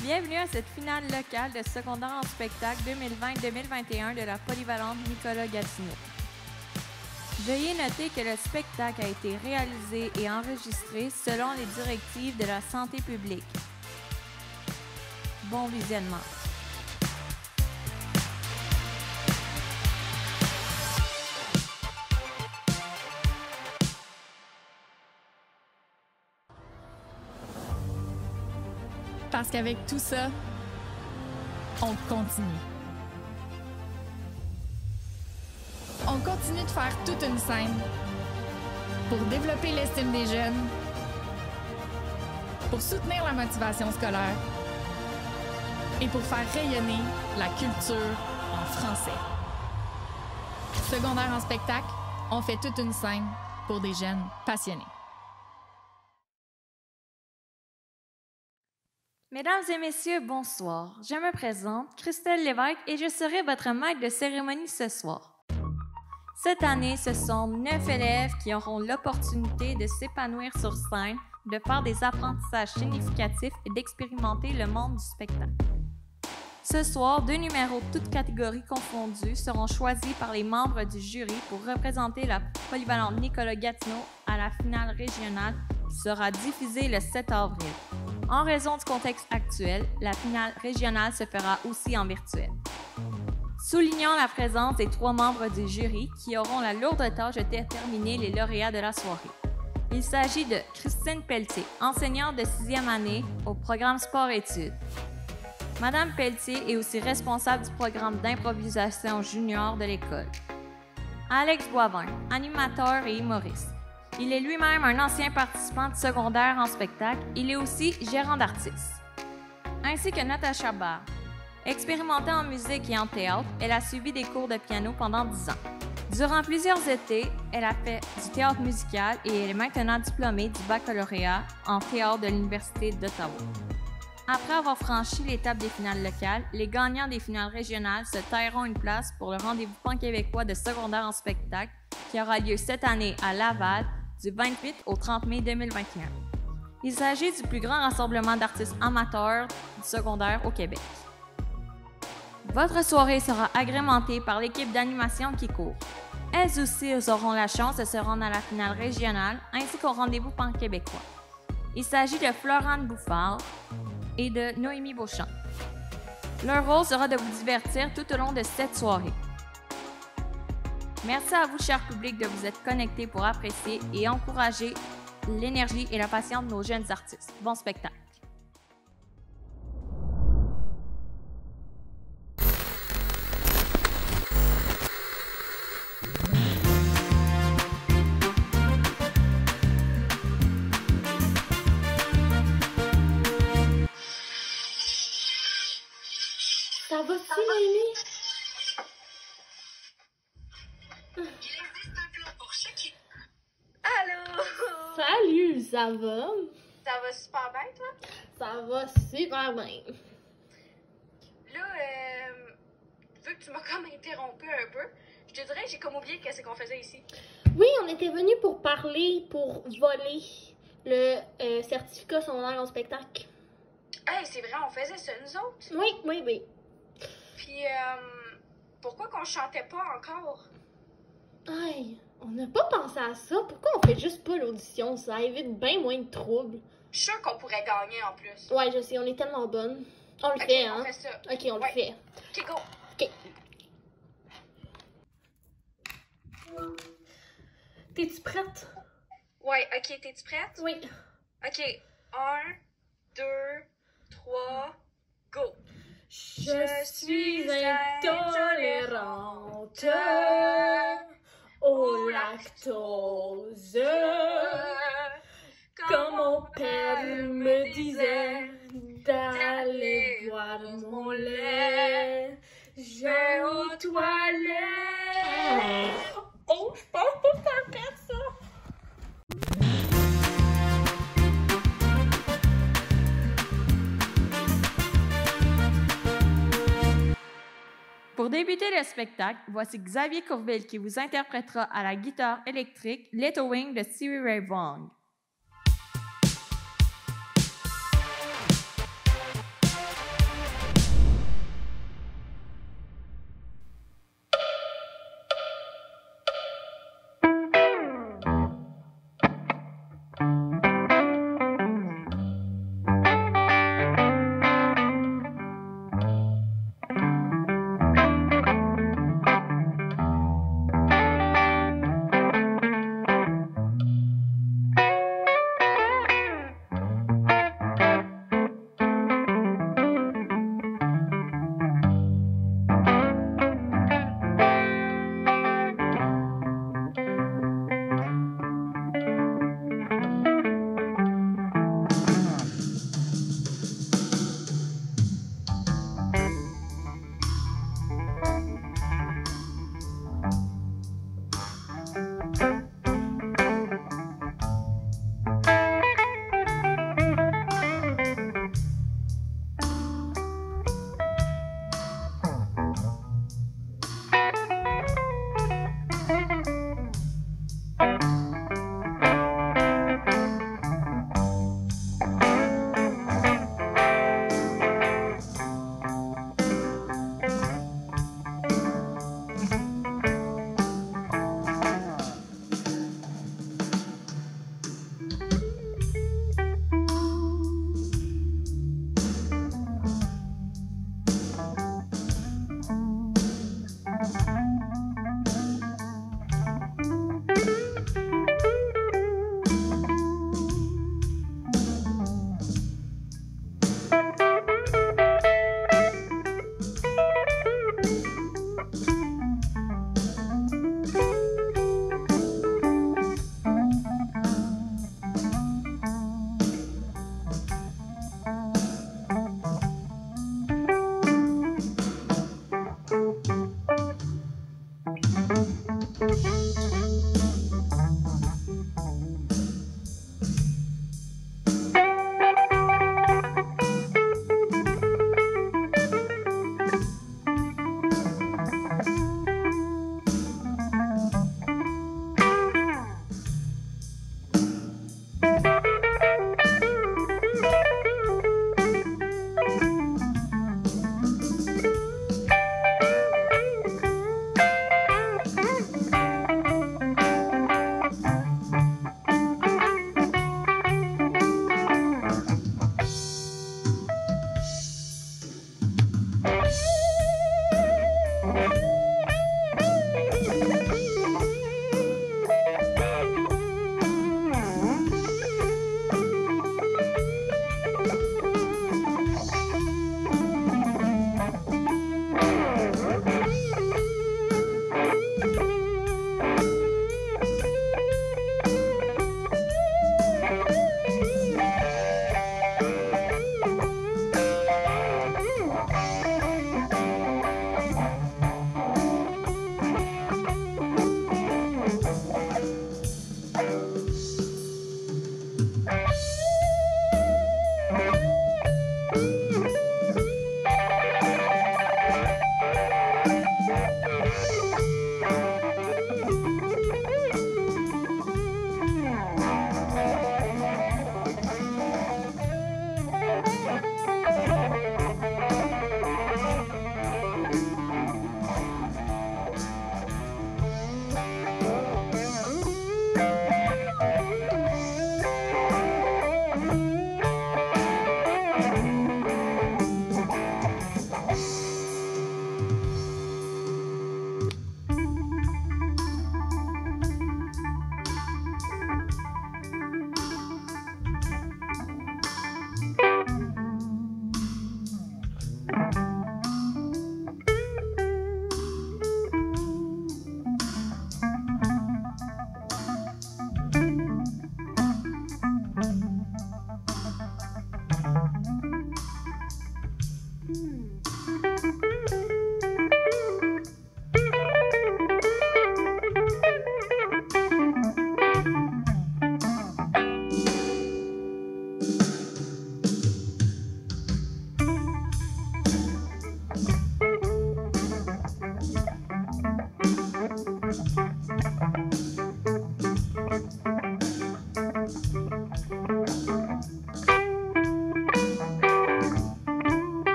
Bienvenue à cette finale locale de secondaire en spectacle 2020-2021 de la polyvalente Nicolas Gatineau. Veuillez noter que le spectacle a été réalisé et enregistré selon les directives de la santé publique. Bon visionnement. Parce qu'avec tout ça, on continue. On continue de faire toute une scène pour développer l'estime des jeunes, pour soutenir la motivation scolaire et pour faire rayonner la culture en français. Secondaire en spectacle, on fait toute une scène pour des jeunes passionnés. Mesdames et messieurs, bonsoir. Je me présente, Christelle Lévesque, et je serai votre maître de cérémonie ce soir. Cette année, ce sont 9 élèves qui auront l'opportunité de s'épanouir sur scène, de faire des apprentissages significatifs et d'expérimenter le monde du spectacle. Ce soir, 2 numéros de toutes catégories confondues seront choisis par les membres du jury pour représenter la polyvalente Nicolas Gatineau à la finale régionale qui sera diffusée le 7 avril. En raison du contexte actuel, la finale régionale se fera aussi en virtuel. Soulignons la présence des 3 membres du jury qui auront la lourde tâche de déterminer les lauréats de la soirée. Il s'agit de Christine Pelletier, enseignante de 6e année au programme Sport-Études. Madame Pelletier est aussi responsable du programme d'improvisation junior de l'école. Alex Boivin, animateur et humoriste. Il est lui-même un ancien participant de secondaire en spectacle. Il est aussi gérant d'artistes. Ainsi que Natacha Barr. Expérimentée en musique et en théâtre, elle a suivi des cours de piano pendant 10 ans. Durant plusieurs étés, elle a fait du théâtre musical et elle est maintenant diplômée du baccalauréat en théâtre de l'Université d'Ottawa. Après avoir franchi l'étape des finales locales, les gagnants des finales régionales se tailleront une place pour le rendez-vous pan-québécois de secondaire en spectacle qui aura lieu cette année à Laval, du 28 au 30 mai 2021. Il s'agit du plus grand rassemblement d'artistes amateurs du secondaire au Québec. Votre soirée sera agrémentée par l'équipe d'animation qui court. Elles aussi auront la chance de se rendre à la finale régionale ainsi qu'au rendez-vous pan-québécois. Il s'agit de Florence Bouffard et de Noémie Beauchamp. Leur rôle sera de vous divertir tout au long de cette soirée. Merci à vous, cher public, de vous être connectés pour apprécier et encourager l'énergie et la passion de nos jeunes artistes. Bon spectacle! Ça va-tu, Noémie? Allô! Salut, ça va? Ça va super bien, toi? Ça va super bien. Là, vu que tu m'as comme interrompu un peu, je te dirais que j'ai comme oublié qu'est-ce qu'on faisait ici. Oui, on était venus pour parler, pour voler le certificat secondaire en spectacle. Hey, c'est vrai, on faisait ça, nous autres? Oui. Puis, pourquoi qu'on chantait pas encore? Hey, on n'a pas pensé à ça. Pourquoi on fait juste pas l'audition? Ça évite bien moins de troubles. Je suis sûre qu'on pourrait gagner en plus. Ouais, je sais, on est tellement bonnes. On le Ok, fait, on hein? fait ça. Ok, on le Ouais. fait. Ok, go! Ok. T'es-tu prête? Ouais, ok, t'es-tu prête? Oui. Ok, 1, 2, 3, go! Je suis intolérante au lactose. Comme mon père me disait d'aller boire mon lait, je vais aux toilettes. Oh, je pense pas faire ça. pour débuter le spectacle, voici Xavier Courville qui vous interprétera à la guitare électrique Little Wing de Stevie Ray Vaughan.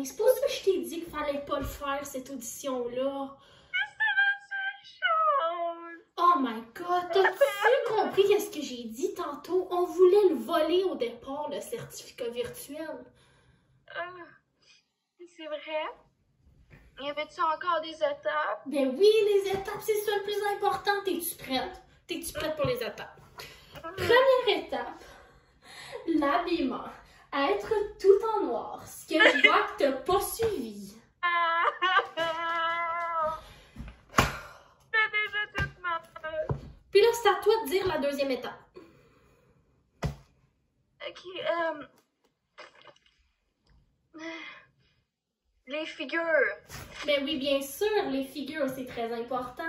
C'est pour ça que je t'ai dit qu'il fallait pas le faire, cette audition-là. Oh my god, t'as-tu compris qu'est-ce que j'ai dit tantôt? On voulait le voler au départ, le certificat virtuel. C'est vrai? Y avait-tu encore des étapes? Ben oui, les étapes, c'est ça le plus important. T'es-tu prête? T'es-tu prête pour les étapes? Première étape, l'habillement. Être tout en noir, ce que je vois que t'as pas suivi. J'ai déjà toute ma peur. Puis là, c'est à toi de dire la deuxième étape. Ok, les figures. Ben oui, bien sûr, les figures, c'est très important.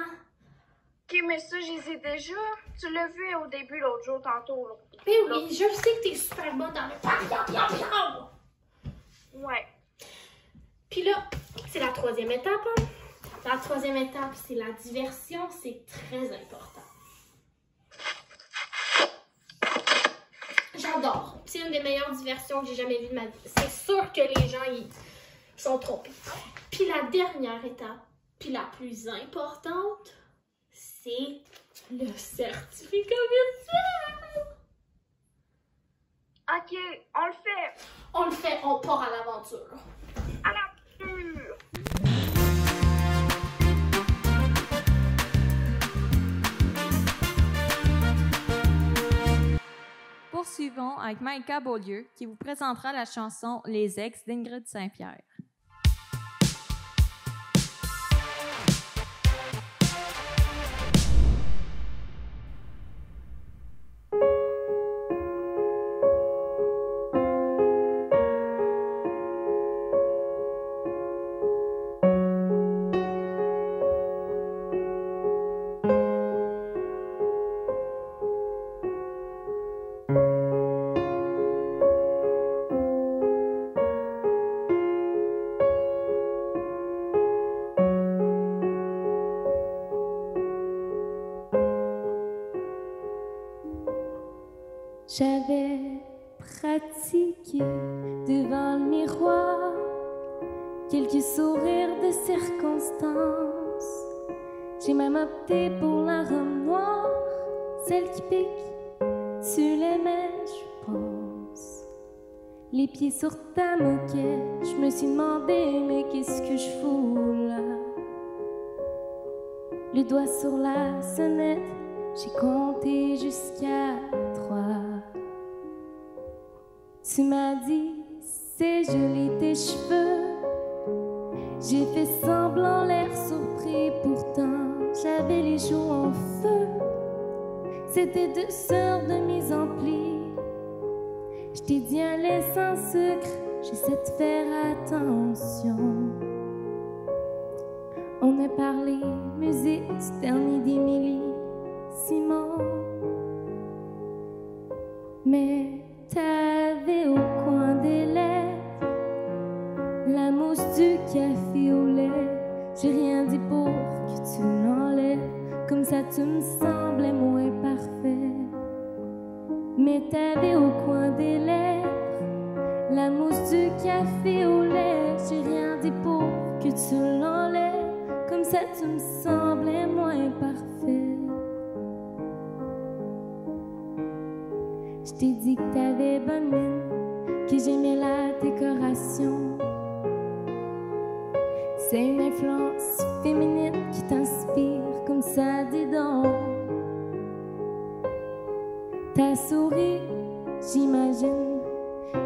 Ok, mais ça, je les ai déjà. Tu l'as vu au début l'autre jour, tantôt. Là. Ben oui, je sais que t'es super bonne dans le... Ouais. Puis là, c'est la troisième étape. Hein? La troisième étape, c'est la diversion. C'est très important. J'adore. C'est une des meilleures diversions que j'ai jamais vues de ma vie. C'est sûr que les gens, ils sont trompés. Puis la dernière étape, puis la plus importante, c'est le certificat virtuel. Ok, on le fait. On le fait, on part à l'aventure. À l'aventure. Poursuivons avec Maïka Beaulieu qui vous présentera la chanson Les Ex d'Ingrid Saint-Pierre. J'avais pratiqué devant le miroir quelques sourires de circonstance. J'ai même opté pour la robe noire, celle qui pique. Tu l'aimais, je pense. Les pieds sur ta moquette, je me suis demandé, mais qu'est-ce que je fous là? Le doigt sur la sonnette, j'ai compté jusqu'à 3. Tu m'as dit, c'est joli tes cheveux. J'ai fait semblant l'air surpris, pourtant j'avais les joues en feu. C'était 2 heures de mise en pli. Je t'ai dit un lait sans sucre, j'essaie de faire attention. On a parlé musique du dernier d'Émilie Simon. Mais t'avais au coin des lèvres la mousse du café au lait. J'ai rien dit pour que tu l'enlèves, comme ça tu me semblais moins parfait. Mais t'avais au coin des lèvres la mousse du café au lait. J'ai rien dit pour que tu l'enlèves, comme ça tu me semblais moins parfait. Je t'ai dit que t'avais bonne mine, que j'aimais la décoration. C'est une influence féminine qui t'inspire, comme ça dis donc. T'as souri, j'imagine,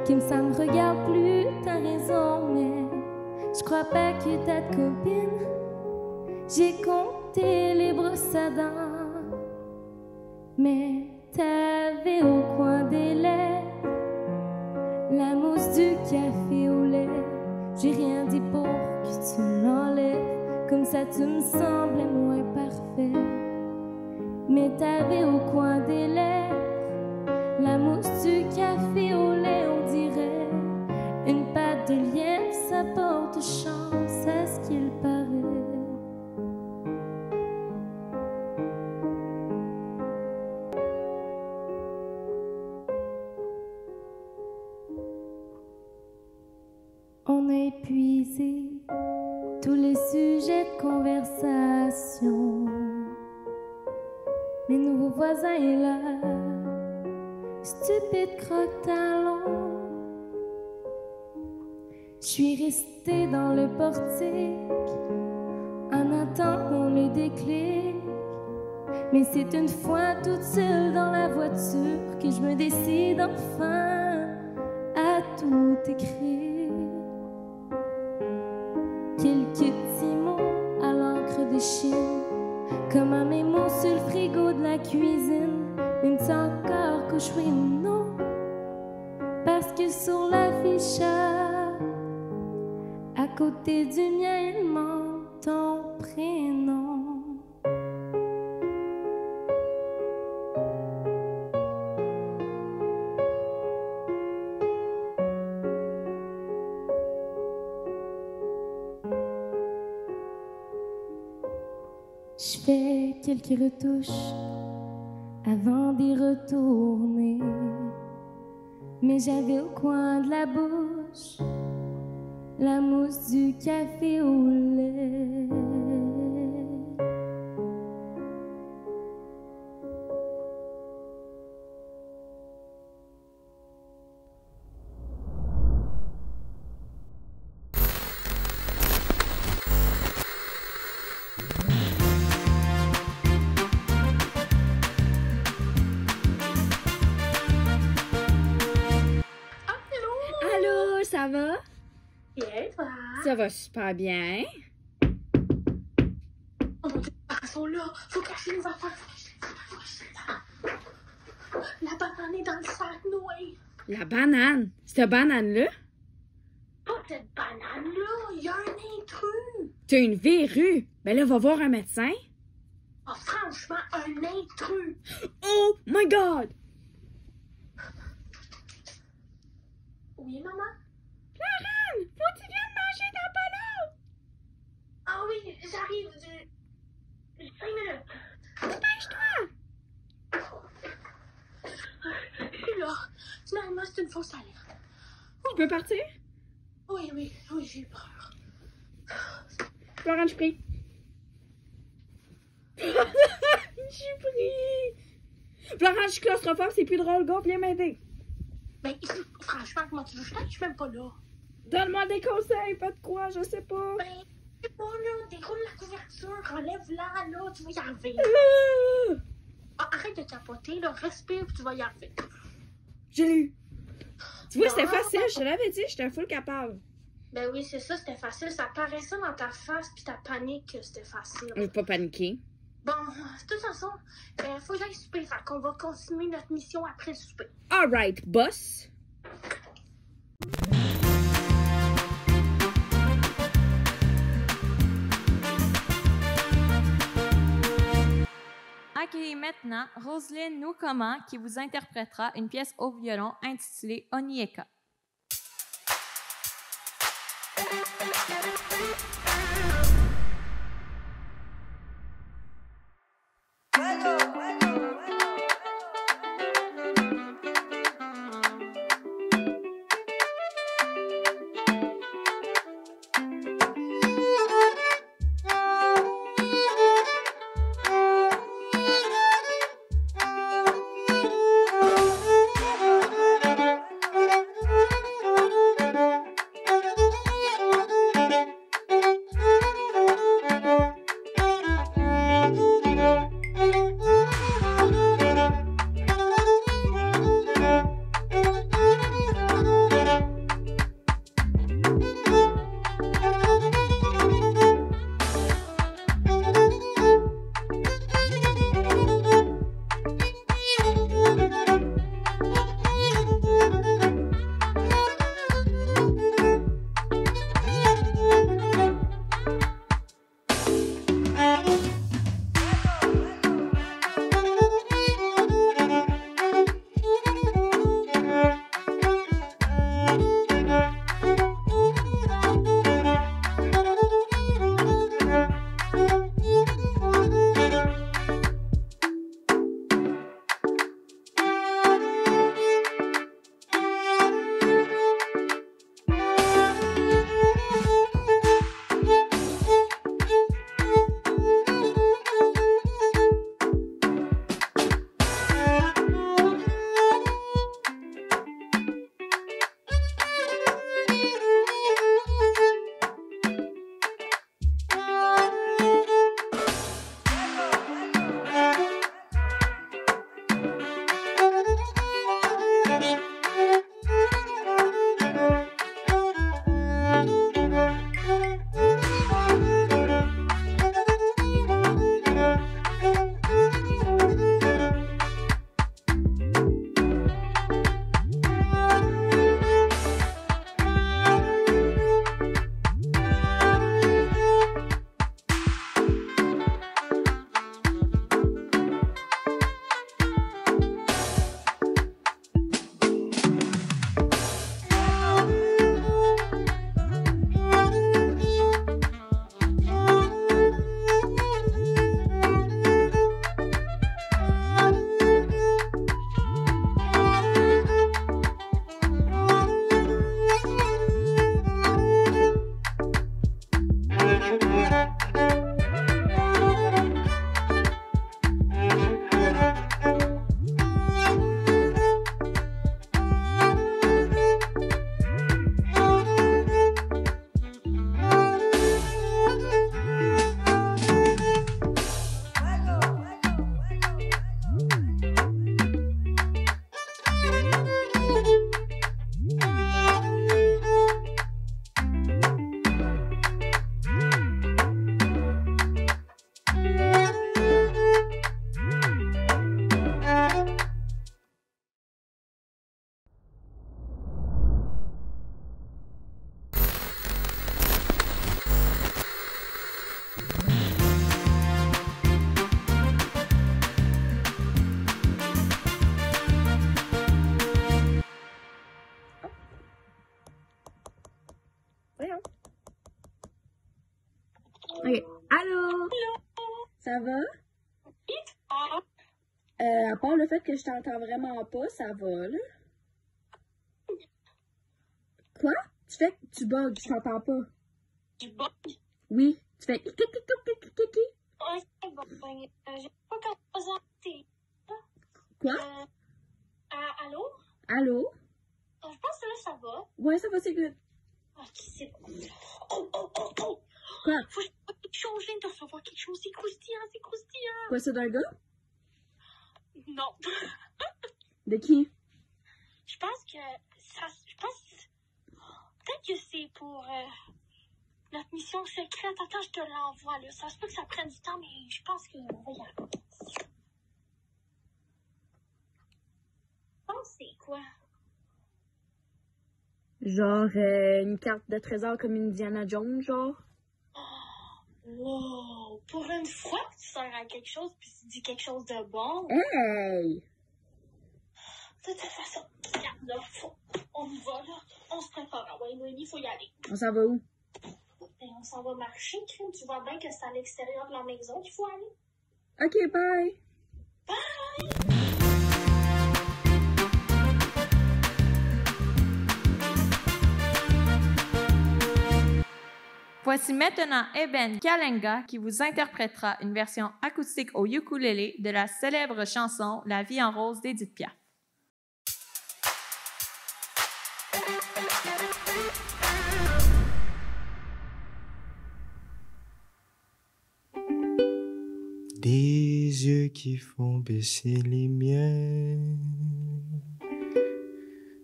que ça me regarde plus, t'as raison, mais je crois pas que ta copine. J'ai compté les brosses à dents, mais t'avais au coin des lèvres la mousse du café au lait. J'ai rien dit pour que tu l'enlèves, comme ça tu me semblais moins parfait. Mais t'avais au coin des lèvres la mousse du café au lait. On dirait une patte de lièvre, ça porte chance à ce qu'il paraît. On a épuisé tous les sujets de conversation. Mes nouveaux voisins est là, stupide croque-talon. Je suis restée dans le portique en attendant le déclic. Mais c'est une fois toute seule dans la voiture que je me décide enfin à tout écrire. Quelques petits mots à l'encre de Chine, comme un mémo sur le frigo de la cuisine. Même-tu encore que je suis non? Parce que sur l'affichage, à côté du mien, il manque ton prénom. Je fais quelques retouches avant d'y retourner, mais j'avais au coin de la bouche la mousse du café au lait. Ça va? Bien, toi? Ça va super bien. Oh mon Dieu, ils sont là. Faut cacher les affaires. La banane est dans le sac, Noé. La banane? Cette banane-là? Pas cette banane-là. Il y a un intrus. T'as une verrue. Ben là, va voir un médecin. Oh, franchement, un intrus. Oh my God! Oui, maman? Florence, faut que tu viennes manger dans pas long. Ah oui, j'arrive. 5 minutes. Dépêche-toi. Je suis là. Finalement, c'est une fausse alerte. Tu peux partir? Oui, j'ai peur. Florence, je prie. Je suis pris. Florence, je suis claustrophobe, c'est plus drôle. Go, viens m'aider. Mais franchement, comment tu veux? Je suis même pas là. Donne-moi des conseils, pas de quoi, je sais pas. Ben, je sais pas là. Déroule la couverture, enlève-la, là, tu vas y arriver. Ah, arrête de capoter, là, respire, puis tu vas y arriver. J'ai eu. Tu vois, c'était Non. facile, je te l'avais dit, j'étais full capable. Ben oui, c'est ça, c'était facile. Ça paraissait dans ta face, puis ta panique que c'était facile. Je vais pas paniquer. Bon, de toute façon, faut que j'aille souper. Fait qu'on va continuer notre mission après le souper. Alright, boss. accueillir maintenant Roselyne Noukoma qui vous interprétera une pièce au violon intitulée Onieka. Ok. Allô? Ça va? À part le fait que je t'entends vraiment pas, ça va, là. Quoi? Tu bugs, je t'entends pas. Du bug? Oui, tu fais... Ouais, c'est bon. J'ai pas commencé. Quoi? Allô? Allô? Je pense que là, ça va. Ouais, ça va, c'est good. Ok, c'est bon. Oh! Quoi? Faut que je fasse quelque chose, je viens de recevoir quelque chose. C'est croustillant. Quoi, c'est d'un gars? Non. De qui? Je pense que peut-être que c'est pour notre mission secrète. Attends, je te l'envoie, là. Ça se peut que ça prenne du temps, mais je pense qu'on va y arriver. Je pense que c'est quoi? Genre, une carte de trésor comme Indiana Jones, genre? Wow! pour une fois que tu sers à quelque chose puis tu dis quelque chose de bon. Hey! De toute façon, regarde, là, on y va, là. On se prépare. Ah ouais, Noémie, il faut y aller. On s'en va où? Ben, on s'en va marcher, crime. Tu vois bien que c'est à l'extérieur de la maison qu'il faut aller. OK, bye! Voici maintenant Eben Kalenga qui vous interprétera une version acoustique au ukulélé de la célèbre chanson La vie en rose d'Édith Piaf. Des yeux qui font baisser les miens,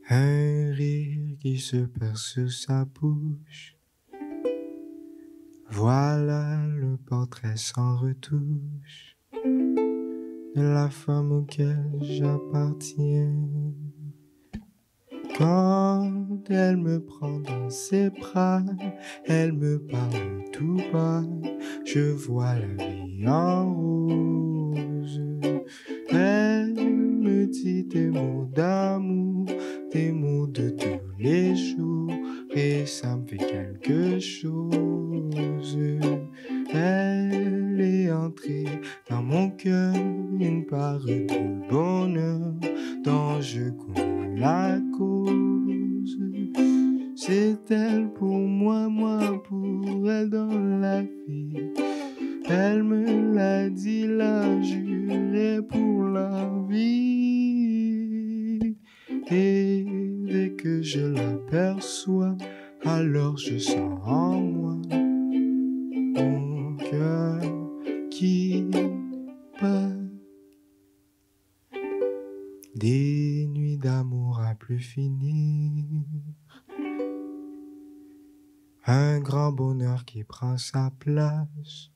un rire qui se perd sur sa bouche. Voilà le portrait sans retouche de la femme auquel j'appartiens. Quand elle me prend dans ses bras, elle me parle tout bas, je vois la vie en rose. Elle me dit des mots d'amour, des mots de tous les jours, et ça me fait quelque chose. Elle est entrée dans mon cœur, une part de bonheur dont je connais la cause. C'est elle pour moi, moi pour elle dans la vie. Elle me l'a dit, l'a juré pour la vie. Et dès que je l'aperçois, alors je sens en moi mon cœur qui bat. Des nuits d'amour à plus finir, un grand bonheur qui prend sa place.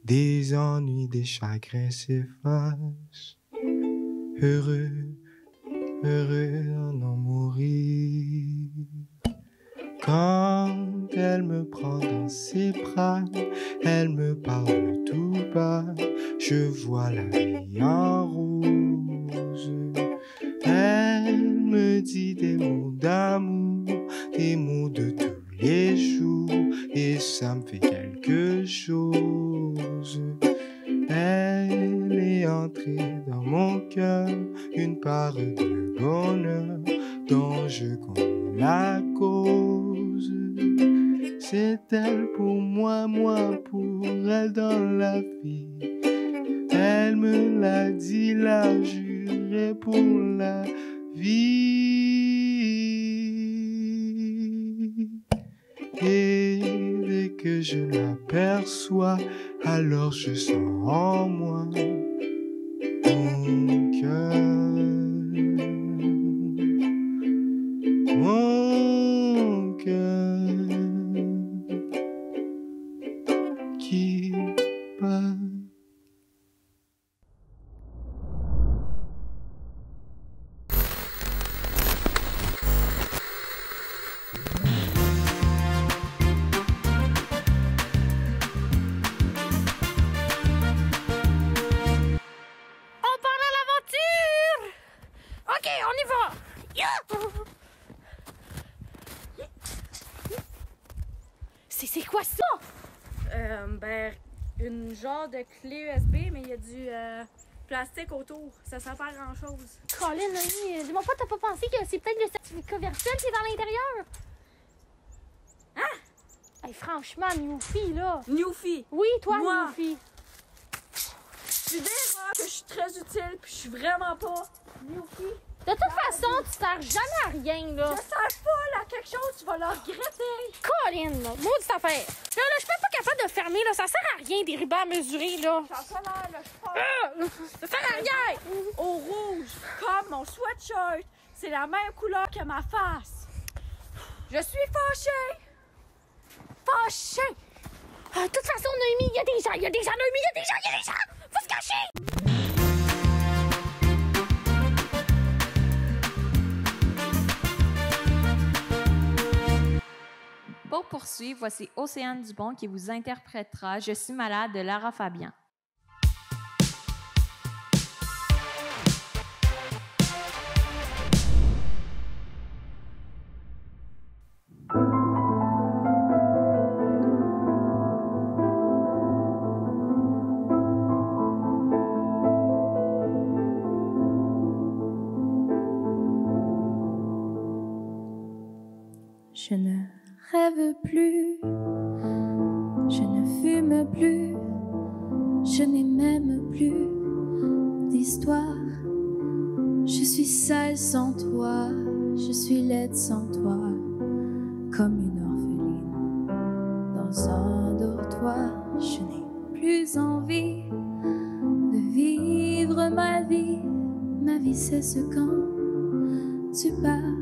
Des ennuis, des chagrins s'effacent. Heureux, heureux à en mourir. Quand elle me prend dans ses bras, elle me parle tout bas, je vois la vie en rose. Elle me dit des mots d'amour, des mots de tous les jours, et ça me fait quelque chose. Elle est entrée dans mon cœur, une part de bonheur dont je connais la cause. C'est elle pour moi, moi pour elle dans la vie. Elle me l'a dit, l'a juré pour la vie. Et dès que je l'aperçois, alors je sens en moi mon cœur, mon cœur qui bat. C'est quoi ça? Ben, une genre de clé USB, mais il y a du plastique autour. Ça sert pas à grand chose. Colin, dis-moi pas, t'as pas pensé que c'est peut-être le certificat virtuel qui est dans l'intérieur? Hein? Hey, franchement, Newfie, là. Newfie! Oui, toi, moi. Newfie. Tu verras que je suis très utile, puis je suis vraiment pas Newfie. De toute façon, tu sers jamais à rien, là. Je sers pas à quelque chose, tu vas le regretter. Colin, là, maudite affaire. Là, je suis même pas capable de fermer, là. Ça sert à rien, des rubans à mesurer, là. Ça sert à l'air, là, Ça sert à rien. Au rouge, comme mon sweatshirt. C'est la même couleur que ma face. Je suis fâchée. Fâchée. De toute façon, Noémie, il y a des gens, Noémie, il y a des gens. Faut se cacher. pour poursuivre, voici Océane Dupont qui vous interprétera « Je suis malade » de Lara Fabian. Je ne rêve plus, je ne fume plus, je n'ai même plus d'histoire. Je suis sale sans toi, je suis laide sans toi, comme une orpheline dans un dortoir. Je n'ai plus envie de vivre ma vie cesse quand tu pars.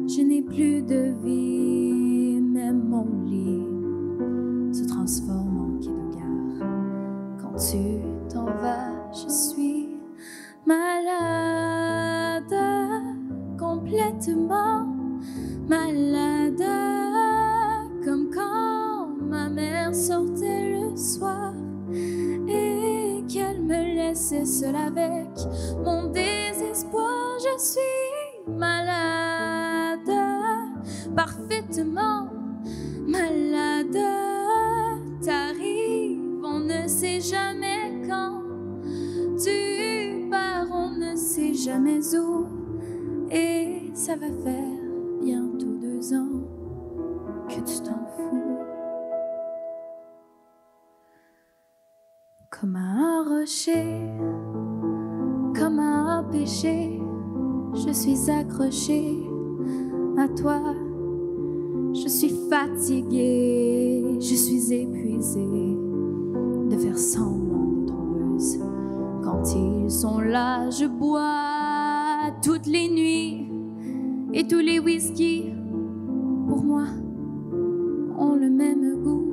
Je n'ai plus de vie, même mon lit se transforme en quai de gare. Quand tu t'en vas, je suis malade, complètement malade, comme quand ma mère sortait le soir et qu'elle me laissait seule avec mon désespoir. Je suis malade, parfaitement malade. T'arrives, on ne sait jamais quand. Tu pars, on ne sait jamais où. Et ça va faire bientôt 2 ans que tu t'en fous. Comme un rocher, comme un péché, je suis accrochée à toi. Je suis fatiguée, je suis épuisée de faire semblant d'être heureuse. Quand ils sont là, je bois toutes les nuits et tous les whisky, pour moi, ont le même goût.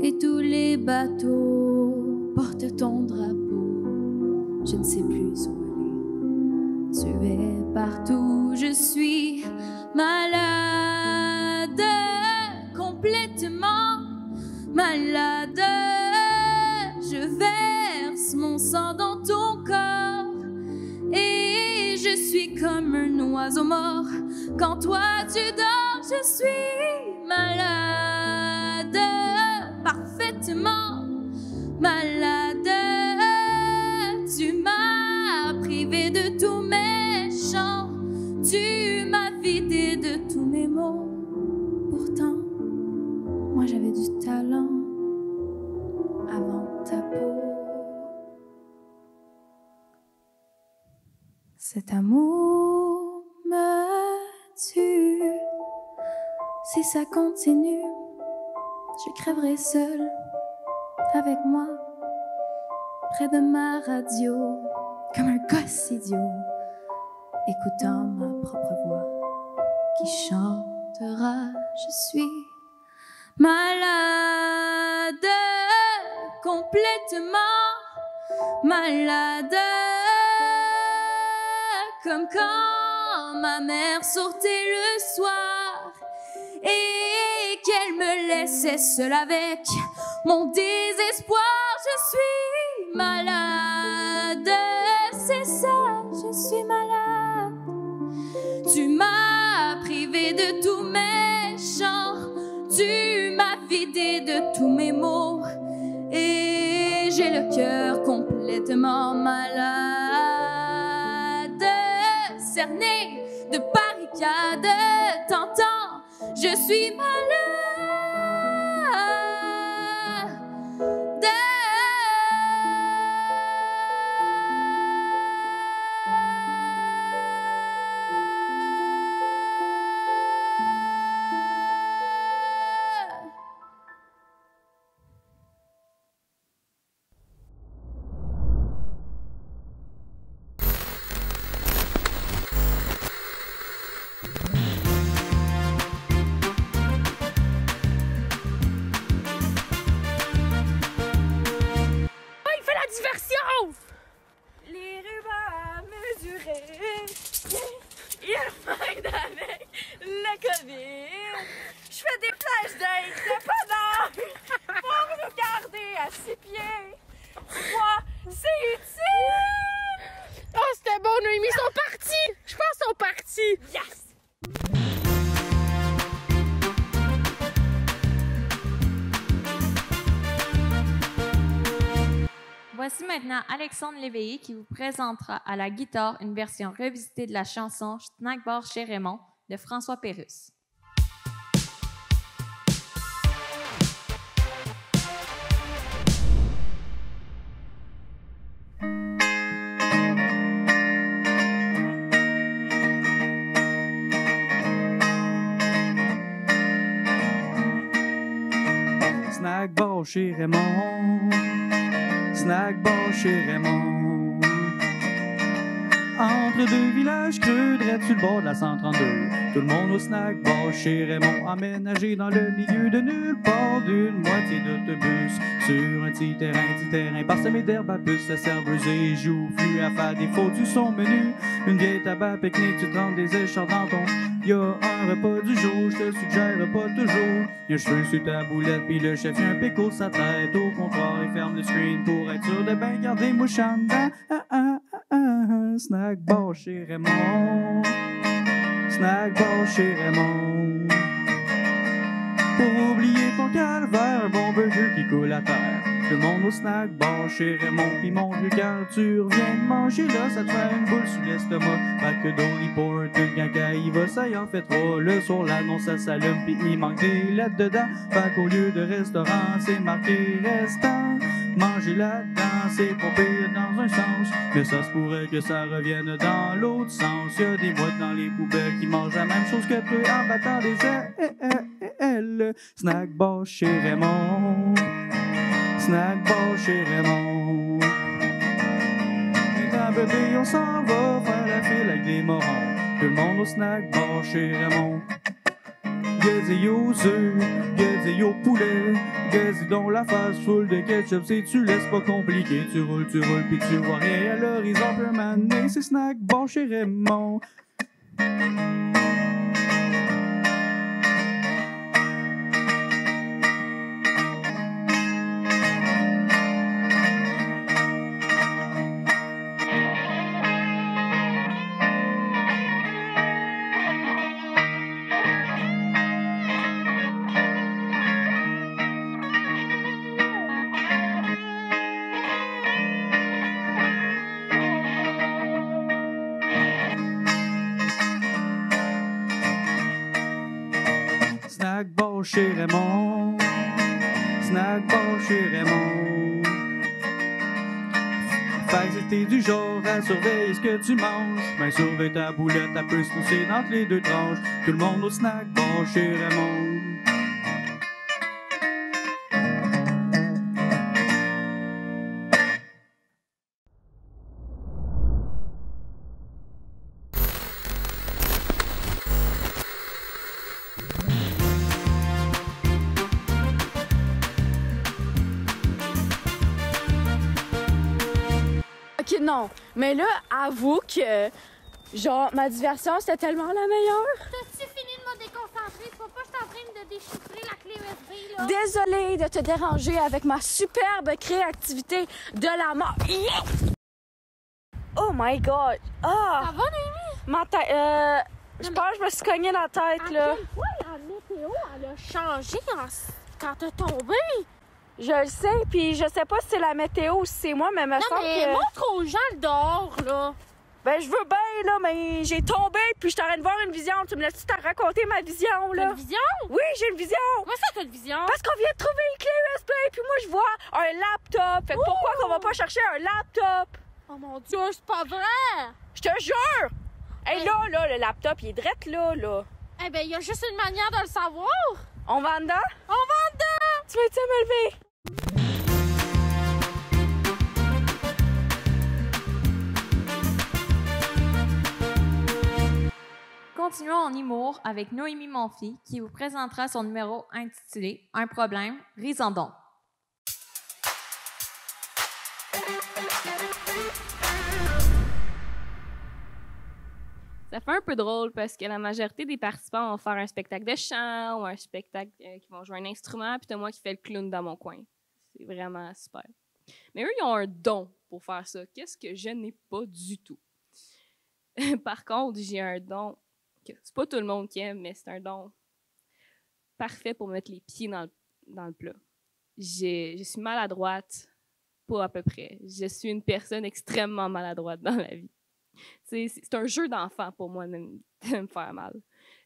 Et tous les bateaux portent ton drapeau. Je ne sais plus où aller. Tu es partout, je suis malade, complètement malade. Je verse mon sang dans ton corps et je suis comme un oiseau mort. Quand toi tu dors, je suis malade, parfaitement malade. Tu m'as privé de tous mes chants, tu m'as vidé de tous mes mots. Pourtant, moi j'avais du talent avant ta peau. Cet amour me tue. Si ça continue, je crèverai seule avec moi, près de ma radio, comme un gosse idiot, écoutant ma propre voix qui chantera. Je suis malade, complètement malade, comme quand ma mère sortait le soir et qu'elle me laissait seule avec mon désespoir. Je suis malade, c'est ça, je suis malade. Tu m'as privé de tous mes chants, tu m'as vidé de tous mes mots et j'ai le cœur complètement malade, cerné de barricades. T'entends, je suis malade. maintenant Alexandre Léveillé qui vous présentera à la guitare une version revisitée de la chanson Snack Bar chez Raymond de François Pérusse. Snack bar chez Raymond, snack bar chez Raymond. Entre deux villages creux, direct sur le bord de la 132. Tout le monde au snack bar chez Raymond, aménagé dans le milieu de nulle part d'une moitié d'autobus. Sur un petit terrain parsemé d'herbe à puce, la serveuse et joue flux à faire des fautes sur son menu. Une vieille tabac pique-nique, tu te rends des écharpes dans ton. Y'a un repas du jour, je te suggère pas toujours. Y'a un cheveu sur ta boulette, pis le chef y'a un pico sa tête. Au comptoir, il ferme le screen pour être sûr de bien garder mouche en dedans. Snack bar chez Raymond, snack bar chez Raymond. Pour oublier ton calvaire, un bon burger qui coule à terre. Tout le monde au snack bar chez Raymond. Pis mon vieux car tu reviens de manger là, ça te fait une boule sur l'estomac. Pas que d'Oli pour tout caca, il va, ça y en fait trop. Le soir l'annonce ça s'allume pis il manque des lettres dedans. Fait qu'au lieu de restaurant, c'est marqué restant. Manger là-dedans, c'est pas pire dans un sens. Mais ça se pourrait que ça revienne dans l'autre sens. Y'a des boîtes dans les poubelles qui mangent la même chose que toi en battant des ailes. Snack bar chez Raymond, snack bar chez Raymond. Et un bébé, on s'en va faire la file avec des morons. Tout le monde au snack bar chez Raymond. Gazi aux œufs, gazi au poulet, gazi dans la face full de ketchup. Si tu laisses pas compliqué, tu roules pis tu vois rien à l'horizon permanent. C'est snack bar chez Raymond. Snack bar chez Raymond, snack bar chez Raymond. Fait que si t'es du genre à surveiller ce que tu manges, ben surveille ta boulette, elle peut se pousser entre les deux tranches. Tout le monde au snack bar chez Raymond. Ok, non. Mais là, avoue que, genre, ma diversion, c'était tellement la meilleure. T'as-tu fini de me déconcentrer? C'est pas je suis en train de déchiffrer la clé USB, là. Désolée de te déranger avec ma superbe créativité de la mort. Oh my God. Ah! Ça va, Noémie? Ma tête, je pense que je me suis cognée la tête, là. À quel point la météo, elle a changé quand t'es tombé? Je le sais, puis je sais pas si c'est la météo ou si c'est moi, mais me Non, semble mais que... montre aux gens le dehors, là. Ben, je veux bien, là, mais j'ai tombé, puis je suis en train de voir une vision. Tu me laisses-tu te raconter ma vision, là? Une vision? Oui, j'ai une vision. Comment ça, t'as une vision? Parce qu'on vient de trouver une clé USB, puis moi, je vois un laptop. Fait que pourquoi qu'on va pas chercher un laptop? Oh mon Dieu, c'est pas vrai! Je te jure! Hey, là, le laptop, il est drette là. Eh ben, il y a juste une manière de le savoir. On va en dedans? On va en dedans! Tu veux-tu me lever? Continuons en humour avec Noémie Monfils qui vous présentera son numéro intitulé Un problème, risons donc. Ça fait un peu drôle parce que la majorité des participants vont faire un spectacle de chant ou un spectacle qui vont jouer un instrument, puis t'as moi qui fais le clown dans mon coin. C'est vraiment super. Mais eux, ils ont un don pour faire ça. Qu'est-ce que je n'ai pas du tout? Par contre, j'ai un don que c'est pas tout le monde qui aime, mais c'est un don parfait pour mettre les pieds dans le plat. Je suis maladroite pas à peu près. Je suis une personne extrêmement maladroite dans la vie. C'est un jeu d'enfant pour moi de me faire mal.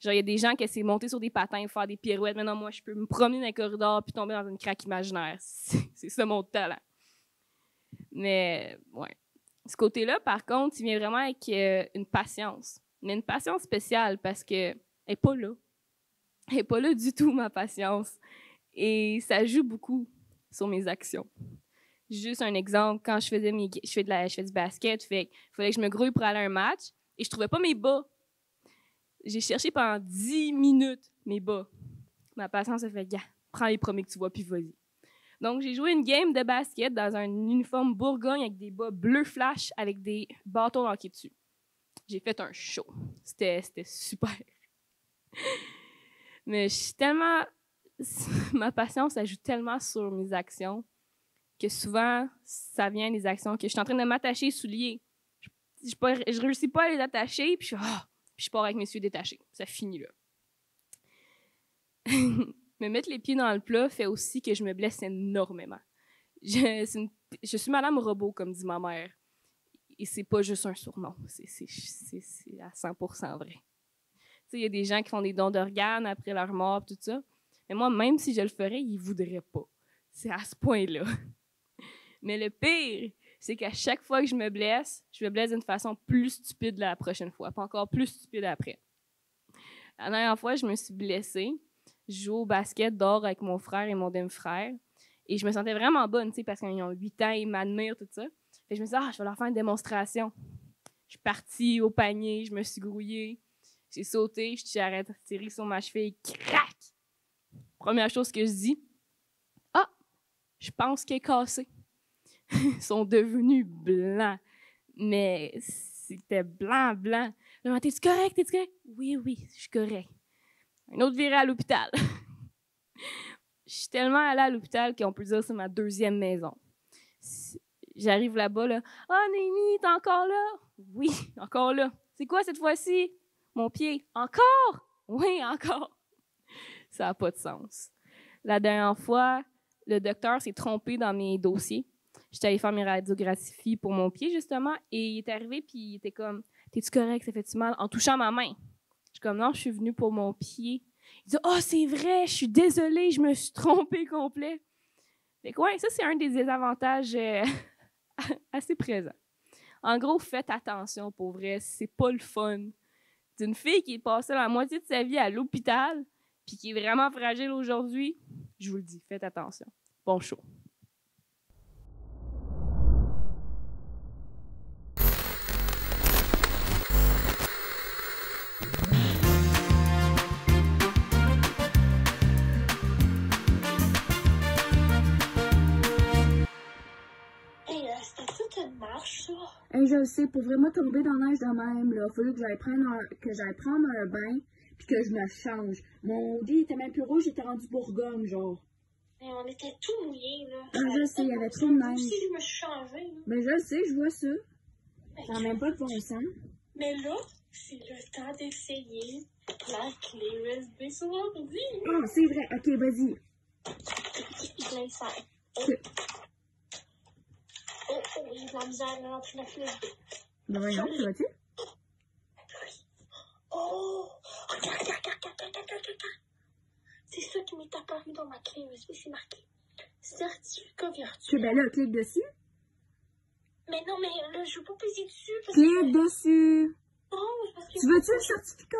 Genre, il y a des gens qui essaient de monter sur des patins, faire des pirouettes. Maintenant, moi, je peux me promener dans les corridors puis tomber dans une craque imaginaire. C'est ça mon talent. Mais, ouais. Ce côté-là, par contre, il vient vraiment avec une patience. Mais une patience spéciale parce qu'elle n'est pas là. Elle n'est pas là du tout, ma patience. Et ça joue beaucoup sur mes actions. Juste un exemple, quand je fais du basket, il fallait que je me grouille pour aller à un match et je trouvais pas mes bas. J'ai cherché pendant 10 minutes mes bas. Ma patience a fait, gars, prends les premiers que tu vois puis vas-y. Donc, j'ai joué une game de basket dans un uniforme Bourgogne avec des bas bleu flash avec des bâtons marqués dessus. J'ai fait un show. C'était super. Mais je suis tellement... Ma patience, elle joue tellement sur mes actions que souvent, ça vient des actions que je suis en train de m'attacher les souliers. Je réussis pas à les attacher, puis je pars avec mes souliers détachés. Ça finit là. Me mettre les pieds dans le plat fait aussi que je me blesse énormément. Je suis Madame Robot, comme dit ma mère. Et c'est pas juste un surnom. C'est à 100% vrai. Il y a des gens qui font des dons d'organes après leur mort, tout ça. Mais moi, même si je le ferais, ils voudraient pas. C'est à ce point-là. Mais le pire, c'est qu'à chaque fois que je me blesse d'une façon plus stupide la prochaine fois, pas encore plus stupide après. La dernière fois, je me suis blessée. Je jouais au basket dehors avec mon frère et mon demi-frère. Et je me sentais vraiment bonne, parce qu'ils ont 8 ans, ils m'admirent, tout ça. Et je me suis dit, je vais leur faire une démonstration. Je suis partie au panier, je me suis grouillée. J'ai sauté, je suis tirée sur ma cheville, crac! Première chose que je dis, je pense qu'elle est cassée. Ils sont devenus blancs. Mais c'était blanc. Je me dis, t'es-tu correct? Oui, je suis correct. Un autre viré à l'hôpital. Je suis tellement allée à l'hôpital qu'on peut dire que c'est ma deuxième maison. J'arrive là-bas, là. « Ah, Némi, t'es encore là? » « Oui, encore là. »« C'est quoi cette fois-ci? » »« Mon pied. »« Encore? » »« Oui, encore. » Ça n'a pas de sens. La dernière fois, le docteur s'est trompé dans mes dossiers. J'étais allée faire mes radiographies pour mon pied, justement, et il est arrivé, puis il était comme « T'es-tu correct? Ça fait-tu mal? » en touchant ma main. Je suis comme « Non, je suis venue pour mon pied. » Il dit « Oh, c'est vrai, je suis désolée, je me suis trompée complet. » Fait que ouais, ça, c'est un des désavantages assez présents. En gros, faites attention, pour vrai, c'est pas le fun. D'une fille qui est passée la moitié de sa vie à l'hôpital, puis qui est vraiment fragile aujourd'hui, je vous le dis, faites attention. Bon show. Je le sais, pour vraiment tomber dans la neige de même, là, il fallait que j'aille prendre un bain puis que je me change. Mon lit était même plus rouge, j'étais rendu Bourgogne, genre. Mais on était tout mouillés, là. Je sais, il y avait trop de neige. Si je me suis changée, là. Ben, je le sais, je vois ça. Ça n'a même pas de bon sens. Mais là, c'est le temps d'essayer la clé USB sur l'ordi. Ah, c'est vrai. Ok, vas-y. Je l'insère. J'ai de la misère là, entre la clé USB. Ben voyons, tu vas-tu? Oh! Regarde. C'est ça qui m'est apparu dans ma clé USB, c'est marqué certificat virtuel. Ben là, clique dessus. Mais non, mais là, je veux pas peser dessus. Clique dessus. Non, c'est parce que... Tu veux-tu le certificat?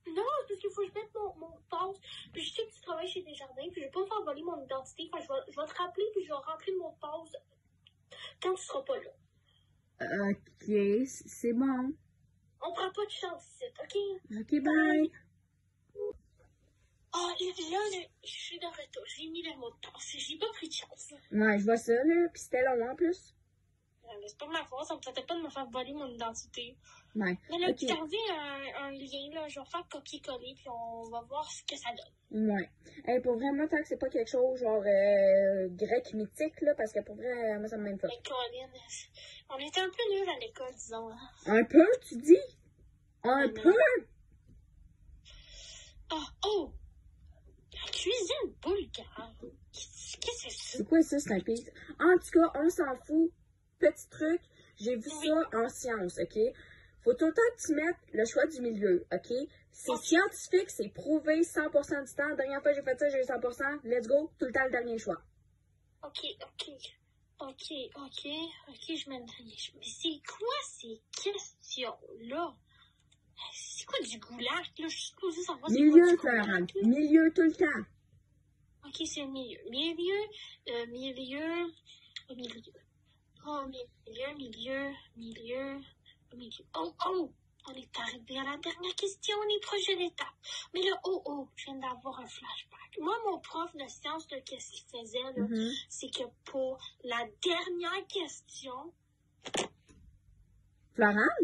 Non, c'est parce qu'il faut que je mette mon passe. Puis je sais que tu travailles chez Desjardins, puis je vais pas me faire voler mon identité. Enfin, je vais te rappeler, puis je vais rentrer mon passe quand tu seras pas là. Ok, c'est bon. On prend pas de chance ici, ok? Ok, bye. Ah, là, je suis dans le retour. J'ai mis le mot de passe. J'ai pas pris de chance. Ouais, je vois ça, là. Puis c'était long en plus. Mais c'est pas ma faute, ça me tentait pas de me faire voler mon identité. Ouais. Mais là, okay. tu t'en reviens un lien, là. Je vais faire copier-coller, puis on va voir ce que ça donne. Ouais. Hey, pour vrai, moi, tant que c'est pas quelque chose genre grec mythique, là, parce que pour vrai, moi, ça me mène pas. Mais Colin, on était un peu nuls à l'école, disons. Hein. Un peu, tu dis? Un peu? Ah, oh! La cuisine bulgare. Qu'est-ce que c'est ça? C'est quoi ça, Snappy? En tout cas, on s'en fout. Petit truc, j'ai vu ça en sciences, OK? Faut tout le temps que tu mettes le choix du milieu, OK? C'est scientifique, c'est prouvé 100% du temps. La dernière fois que j'ai fait ça, j'ai eu 100%. Let's go, tout le temps le dernier choix. Ok, je mets le dernier choix. Mais c'est quoi ces questions-là? C'est quoi du goulash, là? Je suis supposée savoir c'est quoi Milieu, du Florent. goulash, là? Milieu tout le temps. Ok, c'est le milieu. Milieu. Oh! On est arrivé à la dernière question, on est proche de l'étape. Mais là, je viens d'avoir un flashback. Moi, mon prof de sciences, qu'est-ce qu'il faisait, là, c'est que pour la dernière question... Florent?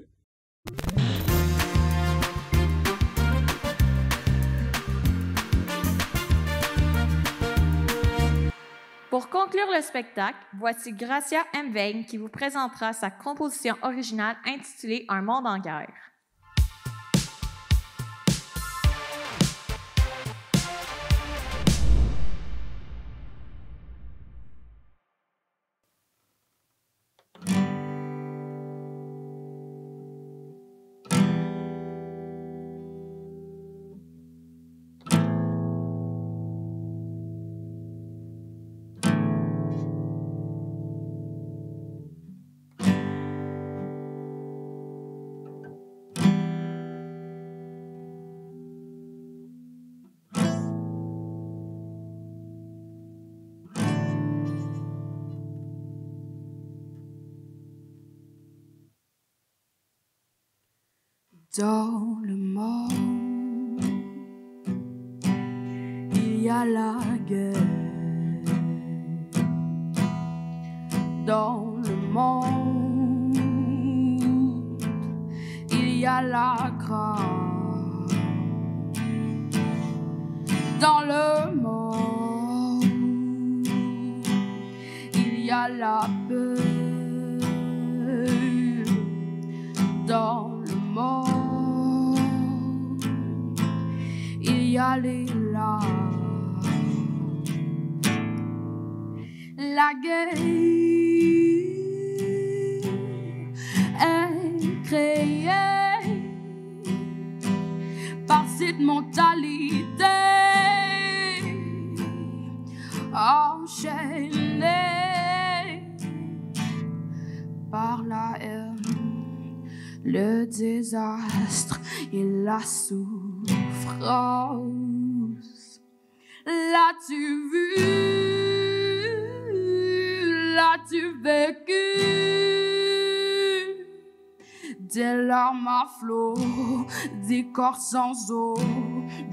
Pour conclure le spectacle, voici Gracia Mvein qui vous présentera sa composition originale intitulée Un monde en guerre. Dans le monde, il y a la guerre. Dans le monde, il y a la grâce. Dans le monde, il y a la peur. Dans le monde, il y a les larmes. La guerre est créée par cette mentalité enchaînée par la haine, le désastre et la souffrance. L'as-tu vu? L'as-tu vécu? Des larmes à flot, des corps sans eau,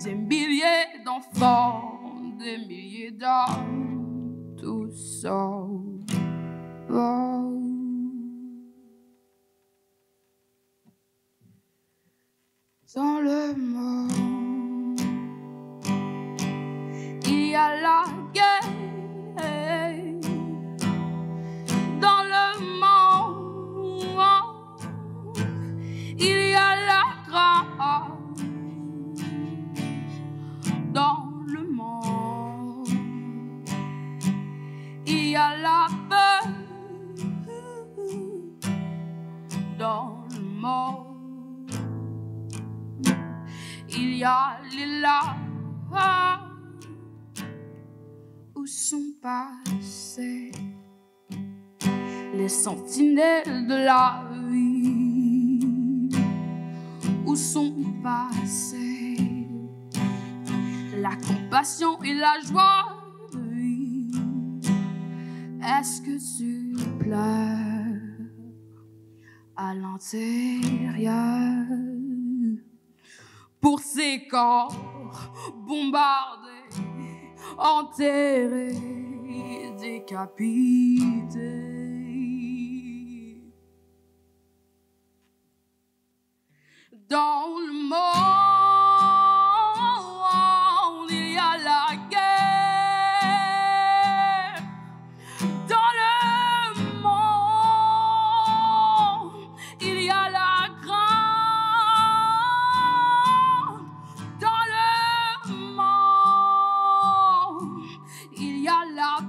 des milliers d'enfants, des milliers d'âmes, tout sauve. Dans le monde, il y a la guerre. Dans le monde, il y a la grâce. Dans le monde, il y a la peur. Dans le monde, il y a les larmes. Où sont passées les sentinelles de la vie? Où sont passées la compassion et la joie de vivre? Est-ce que tu pleures à l'intérieur pour ces corps bombardés, enterrés, décapités? Dans le monde, il y a la guerre. Dans le monde, il y a la grâce. Dans le monde, il y a la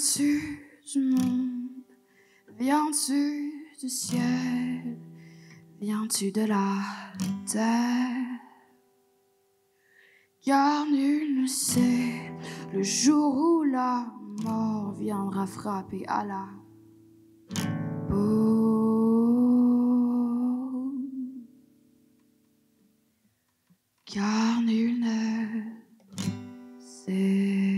Viens-tu du monde? Viens-tu du ciel? Viens-tu de la terre? Car nul ne sait le jour où la mort viendra frapper à la porte. Car nul ne sait.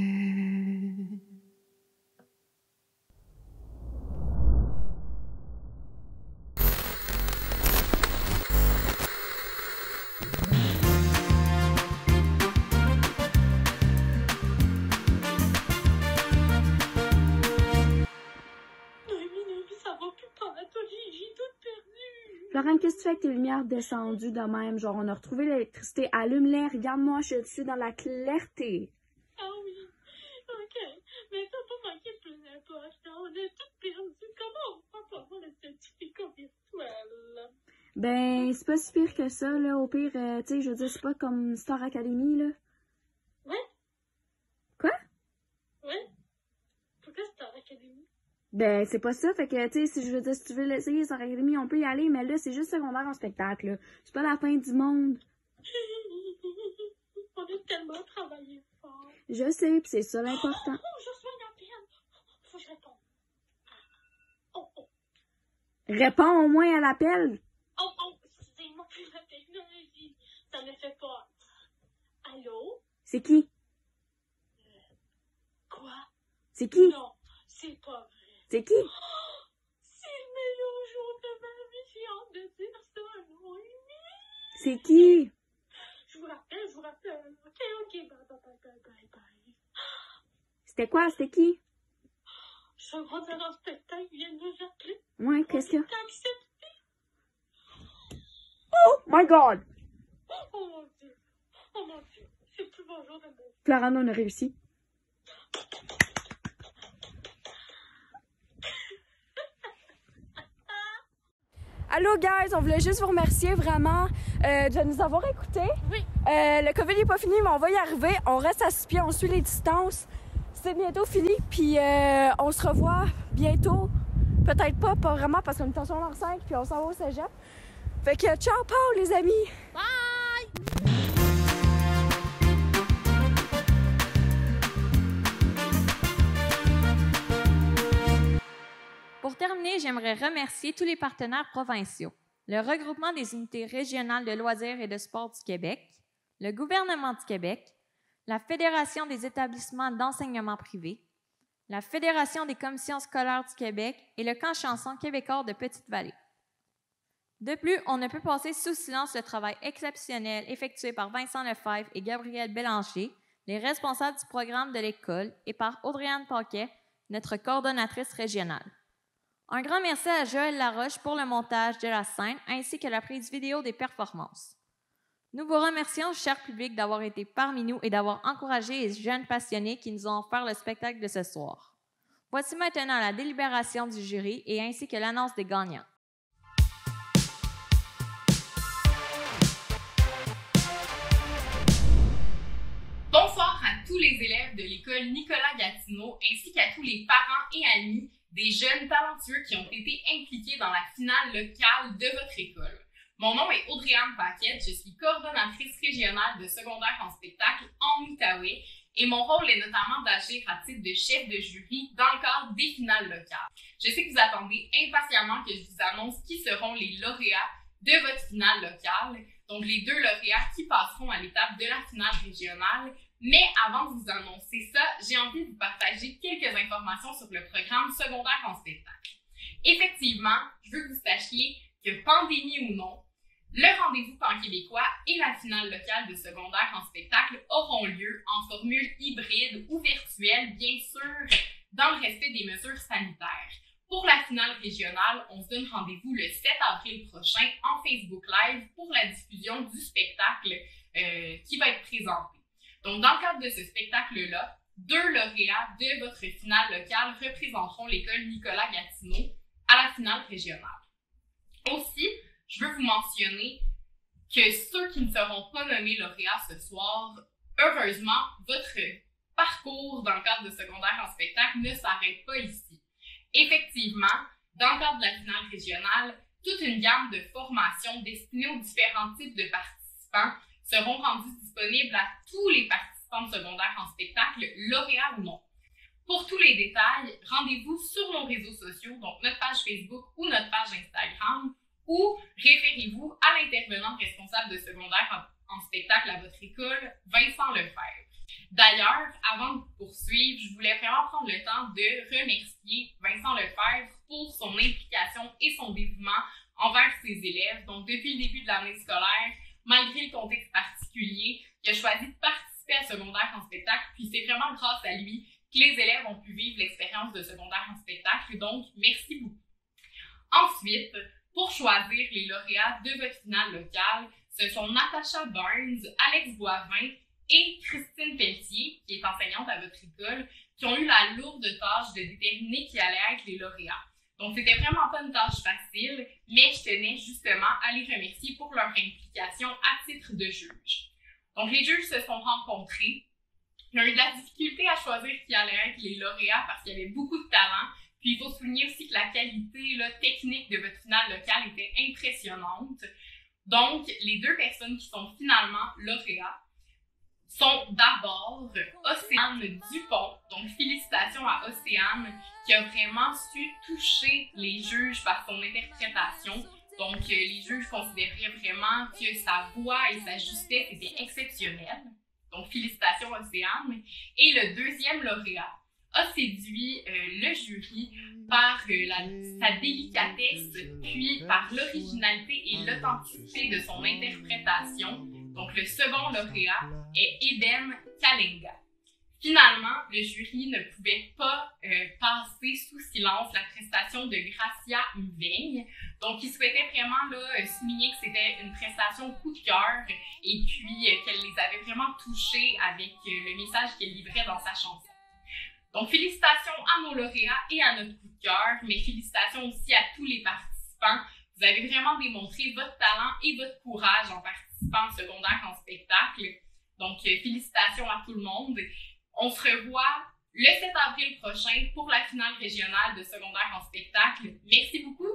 Florent, qu'est-ce que tu fais avec tes lumières descendues de même? Genre, on a retrouvé l'électricité. Allume-les, regarde-moi, je suis dans la clarté. Ah oui, ok. Mais ça n'a pas manqué de plus important. On est tous perdus. Comment on fait pour avoir le certificat virtuel? Ben, c'est pas si pire que ça, là. Au pire, tu sais, je veux dire, c'est pas comme Star Academy, là. Ouais? Quoi? Ouais? Pourquoi Star Academy? Ben, c'est pas ça. Fait que, tu sais, si je veux dire, si tu veux l'essayer, Star Academy, on peut y aller, mais là, c'est juste secondaire en spectacle, là. C'est pas la fin du monde. On a tellement travaillé fort. Je sais, pis c'est ça l'important. Oh, je reçois un appel. Faut que je réponde. Oh. Réponds au moins à l'appel. Oh, excusez-moi pour la technologie. Ça me fait peur. Allô? C'est qui? Quoi? C'est qui? Non, c'est pas vrai. C'est qui? C'est le meilleur jour de ma vie. J'ai hâte de dire ça à Noémie. C'est qui? Je vous rappelle. Ok, bye. C'était quoi? C'était qui? Je vais dans le spectacle, il vient de nous appeler. Ouais, qu'est-ce que... T'as accepté? Oh my God! Oh mon Dieu. C'est le plus beau jour de ma vie. Florent, on a réussi. Allô, guys, on voulait juste vous remercier vraiment de nous avoir écoutés. Oui. Le COVID n'est pas fini, mais on va y arriver. On reste à 6 pieds, on suit les distances. C'est bientôt fini, puis on se revoit bientôt. Peut-être pas vraiment, parce qu'on est en secondaire 5, puis on s'en va au cégep. Fait que ciao, Paul, les amis! Bye! Pour terminer, j'aimerais remercier tous les partenaires provinciaux, le Regroupement des unités régionales de loisirs et de sport du Québec, le gouvernement du Québec, la Fédération des établissements d'enseignement privé, la Fédération des commissions scolaires du Québec et le camp chanson québécois de Petite-Vallée. De plus, on ne peut passer sous silence le travail exceptionnel effectué par Vincent Lefebvre et Gabrielle Bélanger, les responsables du programme de l'école, et par Audrey-Anne Paquet, notre coordonnatrice régionale. Un grand merci à Joël Laroche pour le montage de la scène ainsi que la prise vidéo des performances. Nous vous remercions, cher public, d'avoir été parmi nous et d'avoir encouragé les jeunes passionnés qui nous ont offert le spectacle de ce soir. Voici maintenant la délibération du jury et ainsi que l'annonce des gagnants. Bonsoir à tous les élèves de l'école Nicolas Gatineau ainsi qu'à tous les parents et amis des jeunes talentueux qui ont été impliqués dans la finale locale de votre école. Mon nom est Audrey-Anne Paquette, je suis coordonnatrice régionale de secondaire en spectacle en Outaouais et mon rôle est notamment d'agir à titre de chef de jury dans le cadre des finales locales. Je sais que vous attendez impatiemment que je vous annonce qui seront les lauréats de votre finale locale, donc les 2 lauréats qui passeront à l'étape de la finale régionale. Mais avant de vous annoncer ça, j'ai envie de vous partager quelques informations sur le programme secondaire en spectacle. Effectivement, je veux que vous sachiez que pandémie ou non, le rendez-vous pan-québécois et la finale locale de secondaire en spectacle auront lieu en formule hybride ou virtuelle, bien sûr, dans le respect des mesures sanitaires. Pour la finale régionale, on se donne rendez-vous le 7 avril prochain en Facebook Live pour la diffusion du spectacle qui va être présenté. Donc, dans le cadre de ce spectacle-là, 2 lauréats de votre finale locale représenteront l'école Nicolas Gatineau à la finale régionale. Aussi, je veux vous mentionner que ceux qui ne seront pas nommés lauréats ce soir, heureusement, votre parcours dans le cadre de secondaire en spectacle ne s'arrête pas ici. Effectivement, dans le cadre de la finale régionale, toute une gamme de formations destinées aux différents types de participants seront rendues disponibles à tous les participants de secondaire en spectacle, lauréats ou non. Pour tous les détails, rendez-vous sur nos réseaux sociaux, donc notre page Facebook ou notre page Instagram, ou référez-vous à l'intervenante responsable de secondaire en spectacle à votre école, Vincent Lefebvre. D'ailleurs, avant de poursuivre, je voulais vraiment prendre le temps de remercier Vincent Lefebvre pour son implication et son dévouement envers ses élèves. Donc, depuis le début de l'année scolaire, malgré le contexte particulier, il a choisi de participer à secondaire en spectacle, puis c'est vraiment grâce à lui que les élèves ont pu vivre l'expérience de secondaire en spectacle. Donc, merci beaucoup. Ensuite, pour choisir les lauréats de votre finale locale, ce sont Natacha Burns, Alex Boivin et Christine Pelletier, qui est enseignante à votre école, qui ont eu la lourde tâche de déterminer qui allait être les lauréats. Donc, c'était vraiment pas une tâche facile, mais je tenais justement à les remercier pour leur implication à titre de juge. Donc, les juges se sont rencontrés. Ils ont eu de la difficulté à choisir qui allait être les lauréats parce qu'il y avait beaucoup de talent. Puis, il faut souligner aussi que la qualité technique de votre finale locale était impressionnante. Donc, les deux personnes qui sont finalement lauréats sont d'abord Océane Dupont. Donc, félicitations à Océane qui a vraiment su toucher les juges par son interprétation. Donc, les juges considéraient vraiment que sa voix et sa justesse étaient exceptionnelles. Donc, félicitations Océane. Et le deuxième lauréat a séduit le jury par sa délicatesse, puis par l'originalité et l'authenticité de son interprétation. Donc, le second lauréat est Eden Kalenga. Finalement, le jury ne pouvait pas passer sous silence la prestation de Gracia Mveigne. Donc, il souhaitait vraiment souligner que c'était une prestation coup de cœur et puis qu'elle les avait vraiment touchés avec le message qu'elle livrait dans sa chanson. Donc, félicitations à nos lauréats et à notre coup de cœur, mais félicitations aussi à tous les participants. Vous avez vraiment démontré votre talent et votre courage en participant au secondaire en spectacle. Donc, félicitations à tout le monde. On se revoit le 7 avril prochain pour la finale régionale de secondaire en spectacle. Merci beaucoup